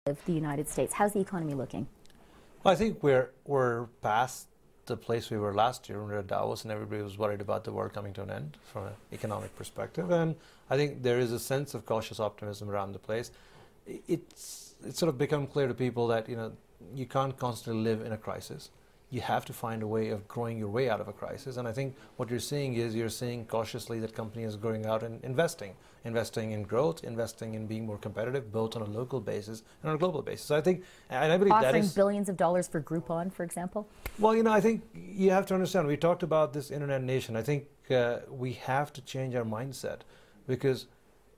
the United States? How's the economy looking? Well, I think we're past the place we were last year when we were at Davos and everybody was worried about the world coming to an end from an economic perspective. And I think there is a sense of cautious optimism around the place. It's sort of become clear to people that, you can't constantly live in a crisis. You have to find a way of growing your way out of a crisis. And I think what you're seeing is cautiously that companies are going out and investing in growth, investing in being more competitive, both on a local basis and on a global basis. So I think, and I believe that is... Offering billions of dollars for Groupon, for example? Well, I think you have to understand, we talked about this internet nation. I think we have to change our mindset because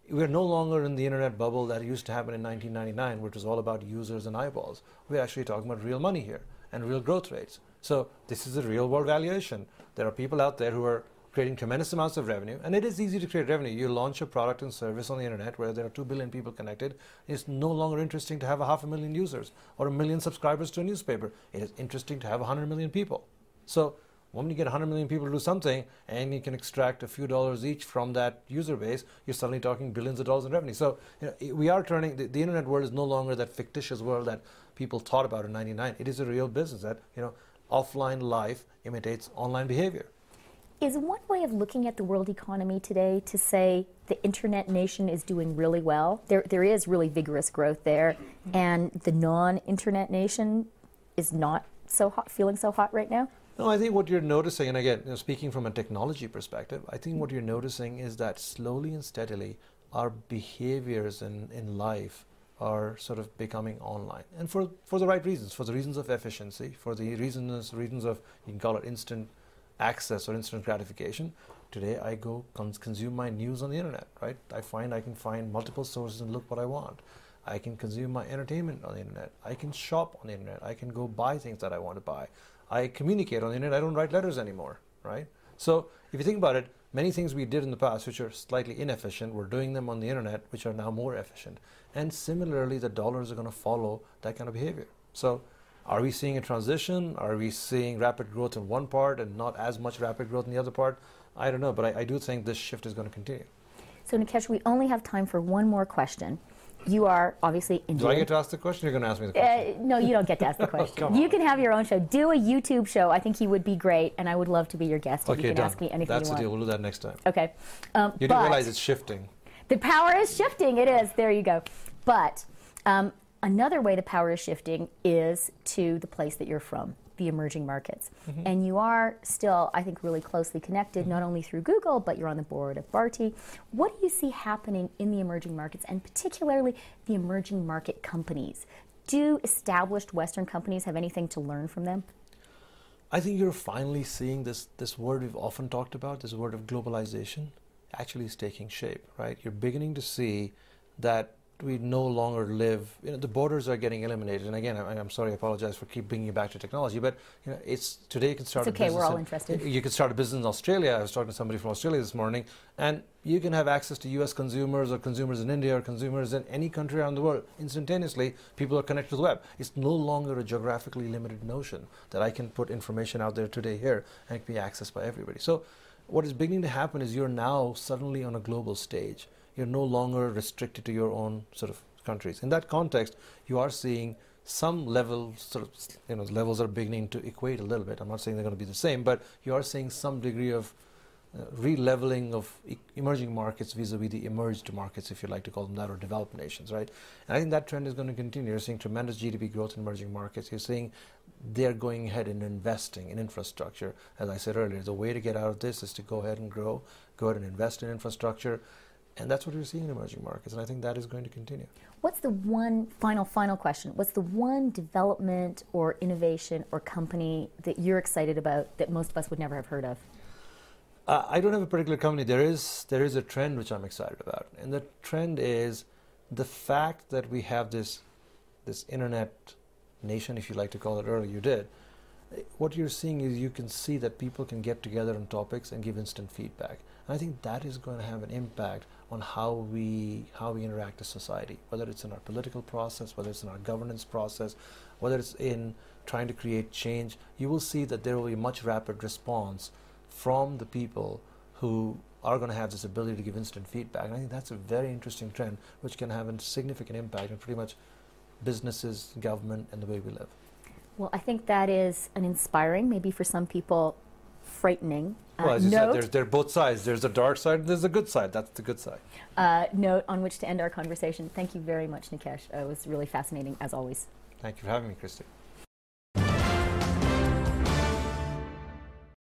we're no longer in the internet bubble that used to happen in 1999, which was all about users and eyeballs. We're actually talking about real money here and real growth rates. So this is a real world valuation. There are people out there who are creating tremendous amounts of revenue, and it is easy to create revenue. You launch a product and service on the internet where there are 2 billion people connected. It's no longer interesting to have 500,000 users or 1 million subscribers to a newspaper. It is interesting to have 100 million people. So when you get 100 million people to do something and you can extract a few dollars each from that user base, you're suddenly talking billions of dollars in revenue. So we are turning, the internet world is no longer that fictitious world that people thought about in 99. It is a real business that, offline life imitates online behavior. Is one way of looking at the world economy today to say the internet nation is doing really well? There is really vigorous growth there, and the non-internet nation is not so hot, feeling so hot right now? No, I think what you're noticing, and again, speaking from a technology perspective, I think what you're noticing is that slowly and steadily our behaviors in life are sort of becoming online, and for the right reasons, for the reasons of efficiency, for the reasons of, you can call it instant access or instant gratification. Today I go consume my news on the internet, right? I can find multiple sources and look what I want. I can consume my entertainment on the internet. I can shop on the internet. I can go buy things that I want to buy. I communicate on the internet. I don't write letters anymore, right? So if you think about it, many things we did in the past which are slightly inefficient, we're doing them on the internet, which are now more efficient. And similarly, the dollars are going to follow that kind of behavior. So are we seeing a transition? Are we seeing rapid growth in one part and not as much rapid growth in the other part? I don't know, but I do think this shift is going to continue. So Nikesh, we only have time for one more question. You are obviously Indian. Do I get to ask the question? You're going to ask me the question? No, you don't get to ask the question. You can have your own show. Do a YouTube show. I think he would be great, and I would love to be your guest. Okay, you can done. ask me anything That's you want. the deal. We'll do that next time. Okay. You do realize it's shifting. The power is shifting. It is. There you go. But another way the power is shifting is to the place that you're from, the emerging markets. Mm-hmm. And you are still, I think, really closely connected, not only through Google, but you're on the board of Bharti. What do you see happening in the emerging markets, and particularly the emerging market companies? Do established Western companies have anything to learn from them? I think you're finally seeing this word we've often talked about, this word of globalization, actually is taking shape, right? You're beginning to see that we no longer live, the borders are getting eliminated. And again, I'm sorry, I apologize for keep bringing you back to technology, but it's today you can start a business. It's okay, we're all interested. You can start a business in Australia. I was talking to somebody from Australia this morning, and you can have access to US consumers or consumers in India or consumers in any country around the world. Instantaneously, people are connected to the web. It's no longer a geographically limited notion that I can put information out there today here and it can be accessed by everybody. So what is beginning to happen is you're now suddenly on a global stage. You're no longer restricted to your own sort of countries. In that context, you are seeing some levels, sort of, levels are beginning to equate a little bit. I'm not saying they're going to be the same, but you are seeing some degree of re-leveling of emerging markets vis-a-vis the emerged markets, if you like to call them that, or developed nations, right? And I think that trend is going to continue. You're seeing tremendous GDP growth in emerging markets. You're seeing they're going ahead and investing in infrastructure. As I said earlier, the way to get out of this is to go ahead and go ahead and invest in infrastructure. And that's what we're seeing in emerging markets, and I think that is going to continue. What's the one final question? What's the one development or innovation or company that you're excited about that most of us would never have heard of? I don't have a particular company. There is a trend which I'm excited about, and the trend is the fact that we have this internet nation, if you like to call it earlier, you did. What you're seeing is you can see that people can get together on topics and give instant feedback. And I think that is going to have an impact on how we interact as society, whether it's in our political process, whether it's in our governance process, whether it's in trying to create change. You will see that there will be much rapid response from the people who are going to have this ability to give instant feedback. And I think that's a very interesting trend which can have a significant impact on pretty much businesses, government, and the way we live. Well, I think that is an inspiring, maybe for some people, frightening Well, as you note. said, there are both sides. There's the dark side, there's the good side. That's the good side. Note on which to end our conversation. Thank you very much, Nikesh. It was really fascinating, as always. Thank you for having me, Christy.